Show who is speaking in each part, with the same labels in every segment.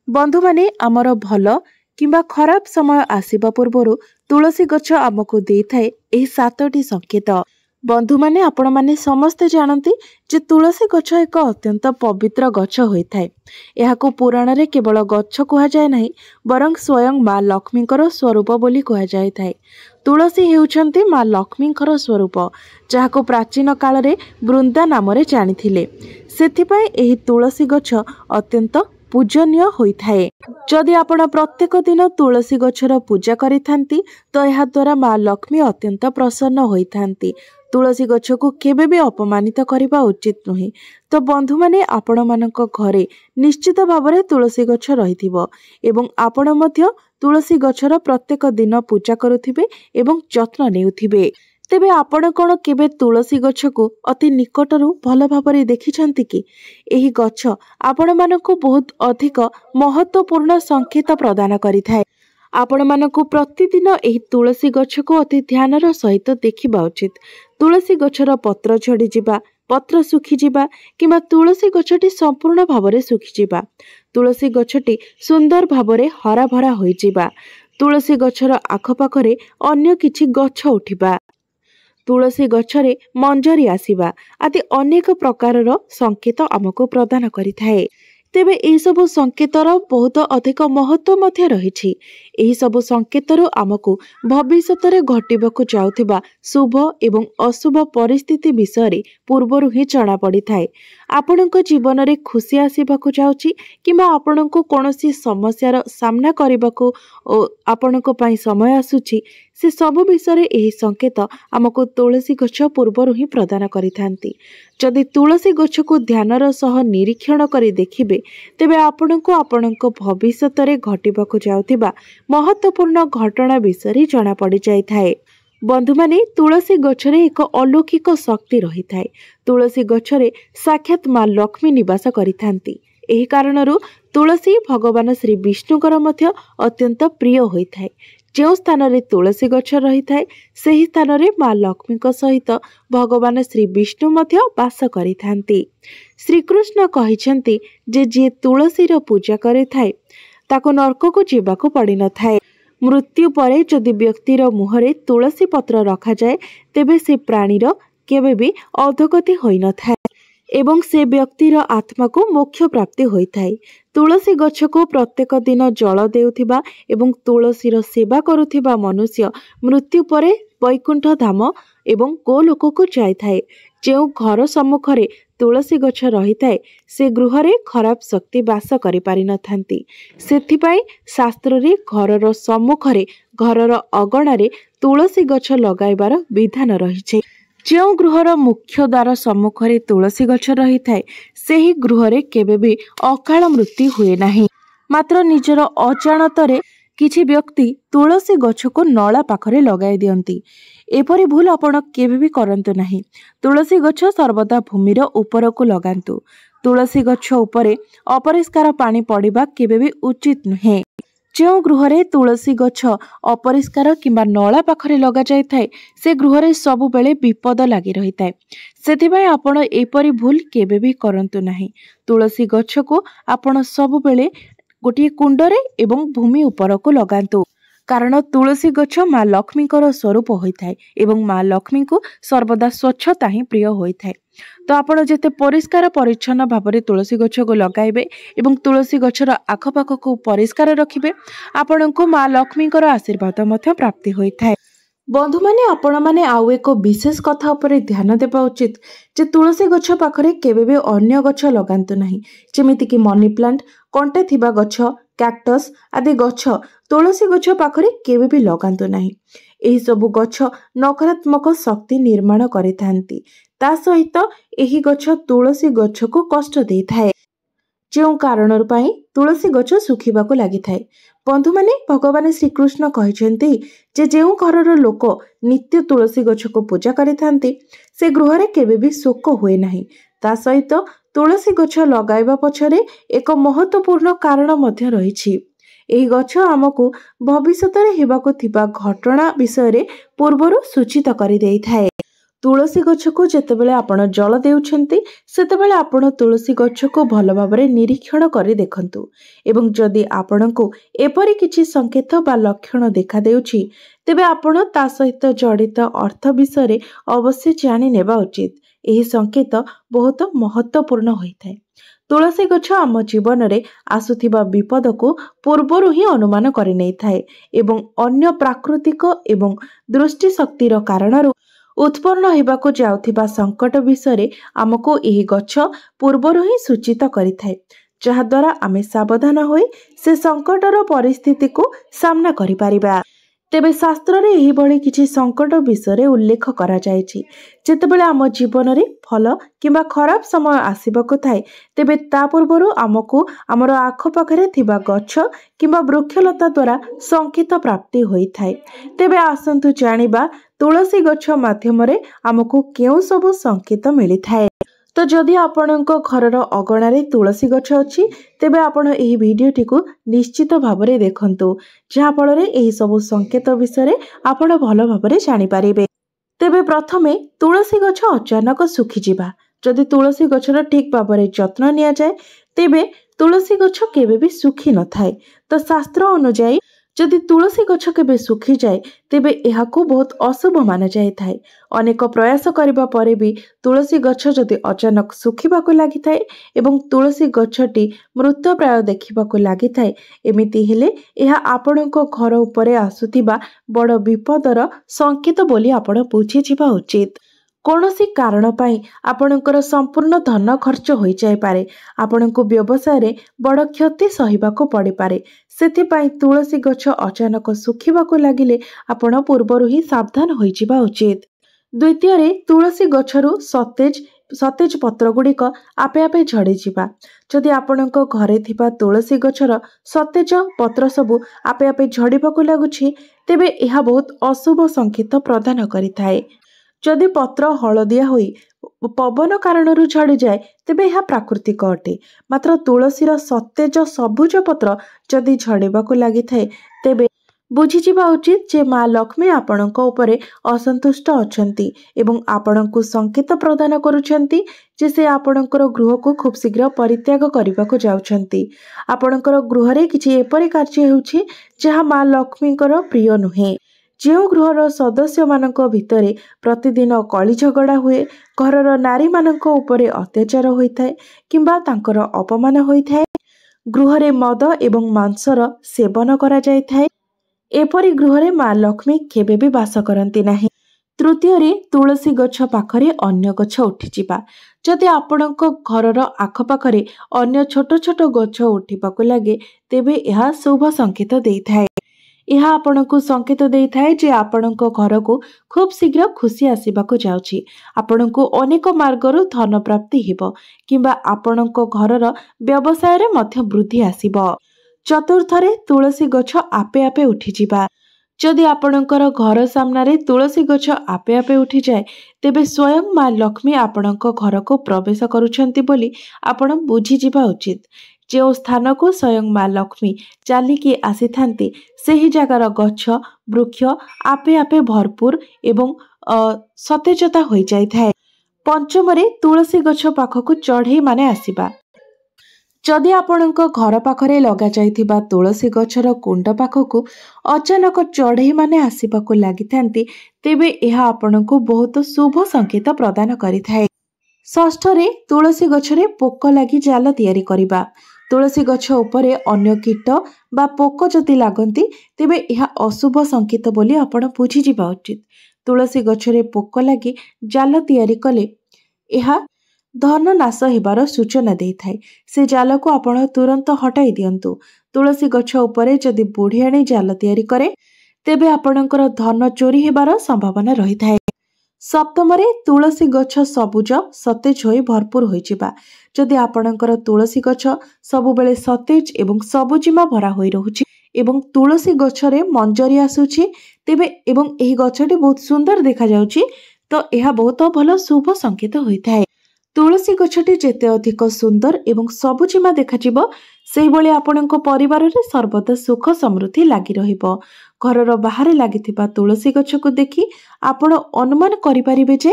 Speaker 1: बंधु माने आमर भल किंबा खराब समय आसिबा पूर्वरु तुलसी गछ आमको देइथाए एही सातटी संकेत। बंधु माने आपण माने समस्ते जानती जे तुलसी गछ एक अत्यंत पवित्र गछ होइथाए। एहाको पुराण रे केवल गछ कुहा जाय नाही बरं स्वयं माँ लक्ष्मीकर स्वरूप बोली कुहा जायथाए। तुलसी हेउछंती माँ लक्ष्मीकर स्वरूप जाहाको प्राचीन काल रे वृंदा नाम रे जानिथिले। सेथिपाई एही तुलसी गछ अत्यंत पूजनीय होइथाए। जदि आपण प्रत्येक दिन तुलसी गछर पूजा करिथांती तो एहा द्वारा माँ लक्ष्मी अत्यंत प्रसन्न होइथांती। तुलसी गछ को केबे भी अपमानित करिबा उचित नुहे। तो बंधु माने आपण मानक घरे निश्चित भावरे तुलसी गछ रहिथिबो एवं आपण मध्य तुलसी गछर प्रत्येक दिन पूजा करुथिबे एवं जत्न नेउथिबे। तेबे आपण कोन केबे तुलसी गछ को अति निकटरू भल भाबरे देखिछंती कि एही गछ आपण मानकु बहुत अधिक महत्वपूर्ण संकेत प्रदान करिथाए। आपण मानकु प्रतिदिन एही तुलसी गछ को अति ध्यानर सहित देखिबा उचित। तुलसी गछर पत्र झड़ी जिबा, पत्र सुखी जिबा किंबा तुलसी गछटी संपूर्ण भावरे सुखी जिबा, तुलसी गछटी सुंदर भावरे हरा भरा होई जिबा, तुलसी गछर आखपाखरे अन्य किछि गछ उठिबा, तुलसी गछरे मंजरी आसिबा आदि अनेक प्रकारर संकेत आमको प्रदान करिथाए। तेबे एही सबु संकेतर बहुत अधिक महत्व मध्य रहिछि। एही सबु संकेतरु आमको भविष्यतरे घटिबाकु जाउथिबा शुभ एवं अशुभ परिस्थिति विषय पूर्वरु ही जଣା पड़िथाए। आपणको जीवन रे खुशी आसीबाकु जाउछि किंबा आपणको कोनोसी समस्यार सामना करिबाकु आपणको पई समय आसुछि, से सब विषय एही संकेत आमको तुलसी गछ पूर्वरु ही प्रदान करिथांती। जदि तुलसी गछ को ध्यानर सह निरीक्षण करी देखिबे तेबे आपणको आपणको भविष्यतरे घटिबाकु जाउथिबा महत्वपूर्ण घटना विषय जଣା पड़ी जाइथाए। बंधु माने तुलसी गछरे एक अलौकिक शक्ति रहिथाए। तुलसी गछरे साक्षात माँ लक्ष्मी निवास करिथांती। एही कारणरू तुलसी भगवान श्री विष्णुकर मध्य अत्यंत प्रिय होइथाए। जो स्थान रे तुलसी गछ रही थाए सेही स्थान रे माँ लक्ष्मी सहित भगवान श्री विष्णु मध्य वास करिथांती। श्रीकृष्ण कहिछंती जे जे तुलसी रो पूजा करे थाए ताको नरक को जीवाको पड़ी न थाए। मृत्यु परे जदि व्यक्तिर मुहरे तुलसी पत्र रखा जाए तेबे से प्राणीर केबे भी अधोगति होई न थाए एवं से व्यक्तिर आत्मा को मोक्ष प्राप्ति होइथाए। तुलसी गछ को प्रत्येक दिन जल देउथिबा एवं तुलसीर सेवा करुथिबा मनुष्य मृत्यु परे वैकुंठ धाम एवं गोलोक को जाइथाए। जो घर सम्मुखरे तुलसी गछ रहिथाए से गृहरे खराब शक्ति वास करि पारि नथांती। सेथिपाई शास्त्र रे घरर सम्मुखरे घरर अगणारे तुलसी गछ लगाइबार विधान रहिछे। जो गृहर मुख्य द्वार सम्मुखरे तुलसी गछ रही थाए सेही गृहरे केबे भी अकाल मृत्यु हुए नाही। मात्र निजर अजाणतरे किछि व्यक्ति तुलसी गछ को नला पाखरे लगाई दियंती। एपरि भूल आपण केबे भी करंतु नाही। तुलसी गछ सर्वदा भूमिर ऊपर को लगांतु। तुलसी गछ उपरे अपरिष्कार पानी पड़िबा केबे भी उचित नुहे। जो गृहरे तुलसी गछ अपरिष्कार किंबा नला पाखरे लगा जाय थाए से गृहरे सबु बेले विपद लागि रही थाए। सेथिबाई आपण एपरि भूल केबे भी करंतु नाही। तुलसी गछ को आपण सबु बेले गोटिए कुंडरे एवं भूमि ऊपर को लगांतु। कारण तुलसी गछ माँ लक्ष्मीकर स्वरूप होइथाए एवं माँ लक्ष्मी को सर्वदा स्वच्छता ही प्रिय होइथाए। तो आपण जेते परिष्कार परिच्छन्न भावरे तुलसी गछ को लगाइबे एवं तुलसी गछर आखपाख को परिष्कार रखिबे आपण को माँ लक्ष्मीकर आशीर्वाद मध्य प्राप्ति होइथाए। बंधु माने आपण माने आउ एक विशेष कथा उपरे ध्यान देबा उचित जे तुलसी गछ पाखरे केबे भी अन्य गछ लगांतु नाही। जेमिति कि मनी प्लांट, कंटे थिबा गछ, कैक्टस आदि गछ तुलसी गछ पाखरे केबे भी लगांतु नाही। एही सबु गछ नकारात्मक शक्ति निर्माण करिथांती। ता सहित एही गछ तुलसी गछ को कष्ट देइथाए। जो कारण पाई तुलसी गछ सुखिबाको लागिथाए। बंधु माने भगवान श्रीकृष्ण कहिसेंती जे जेउ घरर लोक नित्य तुलसी गछ को पूजा करिथांती से गृहरे केबे भी शोक हुए नाही। ता सहित तुलसी गछ लगाइबा पछरे एक महत्वपूर्ण कारण मध्य रहिछि। एही गछ आमको भविष्यतरे हेबाको थिबा घटना विषय रे पूर्वरु सूचित करि देइथाए। तुलसी गछ को जेतेबेले आपण जल देउछंती सेतेबेले आपण तुलसी गछ को भल भाबरे निरीक्षण करी देखंतु एवं जदि आपणको एपरि किछि संकेत बा लक्षण देखा देउछि तेबे आपण ता सहित जड़ित अर्थ विषय अवश्य जानि नेबा उचित। एही संकेत बहुत महत्वपूर्ण होइथाय। तुलसी गछ आम जीवन रे आसुथिबा विपद को पूर्वरु ही अनुमान करि नै थाए एवं अन्य प्राकृतिक एवं दृष्टि शक्तिर कारणरू उत्पन्न हेबाको जाउथिबा संकट विषय आमको एही गछ पूर्वरु ही सूचित करिथाय, जहा द्वारा आमे सावधान होई से संकटर परिस्थिति को सामना करि परिबा। तेबे शास्त्र रे एही बळी किछि संकट विषय उल्लेख करा जायछि। जेतेबेले आम जीवन रे फल किंबा खराब समय आसीबाको थाए तेबे ता पूर्वरु आमको आमर आखपाखरे थिबा गछ किंबा वृक्षलता द्वारा संकेत प्राप्ति होई थाए। तेबे आसंतु जानिबा तुलसी गछ माध्यम रे आमको केउ सब संकेत मिली थाए। तो जदि आपणको घरर अगणारे तुलसी गछ अछि तेबे आपण एही भिडियोटी को निश्चित भाबरे देखंतु, जहा फଳରେ एही सब संकेत विषय आपण भल भाबरे जानि पारिबे। तेबे प्रथमे तुलसी गछ अचानक सुखी जिबा। जदि तुलसी गछर ठीक भाबरे जत्न निया जाय तेबे तुलसी गछ केबे भी सुखी न थाए। तो शास्त्र अनुसार जदि तुलसी गछ केबे सुखी जाए तेबे एहाकू बहुत अशुभ माना जाय थाए। अनेक प्रयास करबा परे भी तुलसी गछ जदि अचानक सुखिबाको लागि थाए एवं तुलसी गछटी मृत प्राय देखिबाको लागि थाए एमिति हेले एहा आपणको घर उपरे आसुथिबा बड़ विपदर संकेत बोली आपण बुझी जिबा उचित। कौनसी कारण पाई आपणकर संपूर्ण धन खर्च होई जाय पारे, आपणको व्यवसाय रे बड़ क्षति सहिबाको पड़ी पारे। सेथिपाई तुलसी गछ अचानक सुखिबाको लागिले आपण पूर्वरु ही सावधान होई जिबा उचित। द्वितीय रे तुलसी गछरु सतेज पत्र गुड़िक आपे आपे झड़ी जिबा। जदि आपणको घरे थिबा तुलसी गछर सतेज पत्र सबु आपे आपे झड़ीबाको लागुछि तेबे एहा बहुत अशुभ संकेत प्रदान करिथाए। जदि पत्र हलदिया होई पवन कारणरू झड़ी जाए तेबे यह प्राकृतिक अटे। मात्र तुलसीर सतेज सबुज पत्र जदि झड़ीबाको लागि थाए तेबे बुझी जिबा उचित जे माँ लक्ष्मी आपणको उपरे असंतुष्ट अछंती एवं आपणको संकेत प्रदान करूछंती जे से आपणकर गृह को खूब शीघ्र परित्याग करबाको जाउछंती। आपणकर गृह रे किछि एपरि कार्य हेउछि जहा माँ लक्ष्मीकर प्रिय नुहे। जो गृहर सदस्य मानक भितरे प्रतिदिन कली झगड़ा हुए, घरर नारी मानक उपरे अत्याचार होइथाए किंबा तांकर अपमान होइथाए, गृहरे मद एवं मांसर सेवन करा जायथाए, एपरि गृहरे माँ लक्ष्मी केबे भी वास करंती नाही। तृतीय रे तुलसी गछ पाखरे अन्य गछ उठी जिबा। जदि आपणक घरर आखपाखरे अन्य छोट छोट गछ उठिबाको लागे तेबे एहा शुभ संकेत देइथाए। यह आपणको संकेत देइथाए जे आपणको घर को खूब शीघ्र खुशी आसीबाको जाउछि, आपणको अनेक मार्गरु धन प्राप्ति हेबो किंबा आपणको घरर व्यवसाय रे मध्य वृद्धि आसीबो। चतुर्थ रे तुलसी गछ आपे आपे उठी जिबा। जदि आपणकर घर सामना रे तुलसी गछ आपे आपे उठी जाए तेबे स्वयं माँ लक्ष्मी आपणको घर को प्रवेश करूछंती बोली आपण बुझी जिबा उचित। जो स्थान को स्वयं माँ लक्ष्मी चालिकी आसी थांती सेही जगार गछ वृक्ष आपे आपे भरपूर एवं सतेजता होई जाय थाए। पंचम रे तुलसी गछ पाखकु चढ़ई माने आसीबा। जदि आपणको घर पाखरे लगा जाइथिबा तुलसी गछर कुंड पाखकु अचानक चढ़ई माने आसीबाको लागिथांती तेबे एहा आपणको बहुत शुभ संकेत प्रदान करिथाए। षष्ठ रे तुलसी गछरे पोक लागि जाल तयारी करिबा। तुलसी गछ उपरे अन्य कीट बा पोक जदि लागंती तेबे यह अशुभ संकेत बोली आपण बुझी जिबा उचित। तुलसी गछरे पोक लागि जाल तयारी कले यह धन नाश हेबार सूचना देइथाए। से जाल को आपण तुरंत हटाई दियंतु। तुलसी गछ उपरे जदि बुढ़ियाणी जाल तयारी करे तेबे आपणकर धन चोरी हेबार संभावना रहिथाए। सप्तम रे तुलसी गछ सबुज सतेज होई भरपूर होई जिबा। जदि आपणकर तुलसी गछ सबु बेले सतेज एवं सबुजिमा भरा होई रहुछि एवं तुलसी गछरे मंजरी आसुछि तेबे एवं एही गछटी बहुत सुंदर देखा जाउछि तो यह बहुत भल शुभ संकेत होइथाए। तुलसी गछटी जेते अधिक सुंदर एवं सबुजिमा देखाजिबो सेही भली आपणको परिवार रे सर्वदा सुख समृद्धि लागि रहिबो। घरर बाहरे लागिथिबा तुलसी गछ को देखि आपण अनुमान करि परिबे जे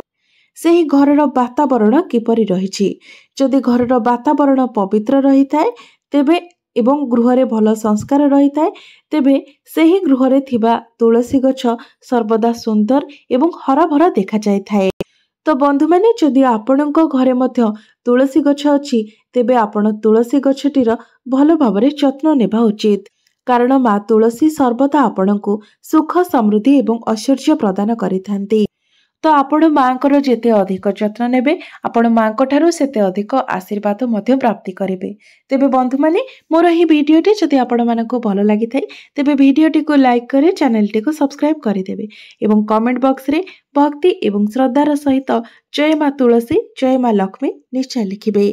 Speaker 1: ସେହି ଘରର ବାତାବରଣ କିପରି ରହିଛି। ଯଦି ଘରର ବାତାବରଣ ପବିତ୍ର ରହିଥାଏ ତେବେ ଏବଂ ଗୃହରେ ଭଲ ସଂସ୍କାର ରହିଥାଏ ତେବେ ସେହି ଗୃହରେ ଥିବା ତୁଳସୀ ଗଛ ସର୍ବଦା ସୁନ୍ଦର ଏବଂ ହରଭରା ଦେଖାଯାଇଥାଏ। ତ ବନ୍ଧୁମାନେ, ଯଦି ଆପଣଙ୍କ ଘରେ ମଧ୍ୟ ତୁଳସୀ ଗଛ ଅଛି ତେବେ ଆପଣ ତୁଳସୀ ଗଛଟିର ଭଲ ଭାବରେ ଯତ୍ନ ନେବା ଉଚିତ, କାରଣ ମା ତୁଳସୀ ସର୍ବଦା ଆପଣଙ୍କୁ ସୁଖ ସମୃଦ୍ଧି ଏବଂ ଐଶ୍ୱର୍ଯ୍ୟ ପ୍ରଦାନ କରିଥାନ୍ତି। ତ ଆପଣ ମାଙ୍କର ଯେତେ ଅଧିକ ଯତ୍ନ ନେବେ ଆପଣ ମାଙ୍କ ଠାରୁ ସେତେ ଅଧିକ ଆଶୀର୍ବାଦ ମଧ୍ୟ ପ୍ରାପ୍ତି କରିବେ। ତେବେ ବନ୍ଧୁମାନେ, ମୋର ଏହି ଭିଡ଼ିଓଟି ଯଦି ଆପଣମାନଙ୍କୁ ଭଲ ଲାଗିଥାଏ ତେବେ ଭିଡ଼ିଓଟିକୁ ଲାଇକ୍ କରି ଚ୍ୟାନେଲଟିକୁ ସବସ୍କ୍ରାଇବ୍ କରିଦେବେ ଏବଂ କମେଣ୍ଟ ବକ୍ସରେ ଭକ୍ତି ଏବଂ ଶ୍ରଦ୍ଧାର ସହିତ ଜୟ ମା ତୁଳସୀ, ଜୟ ମା ଲକ୍ଷ୍ମୀ ନିଶ୍ଚୟ ଲିଖିବେ।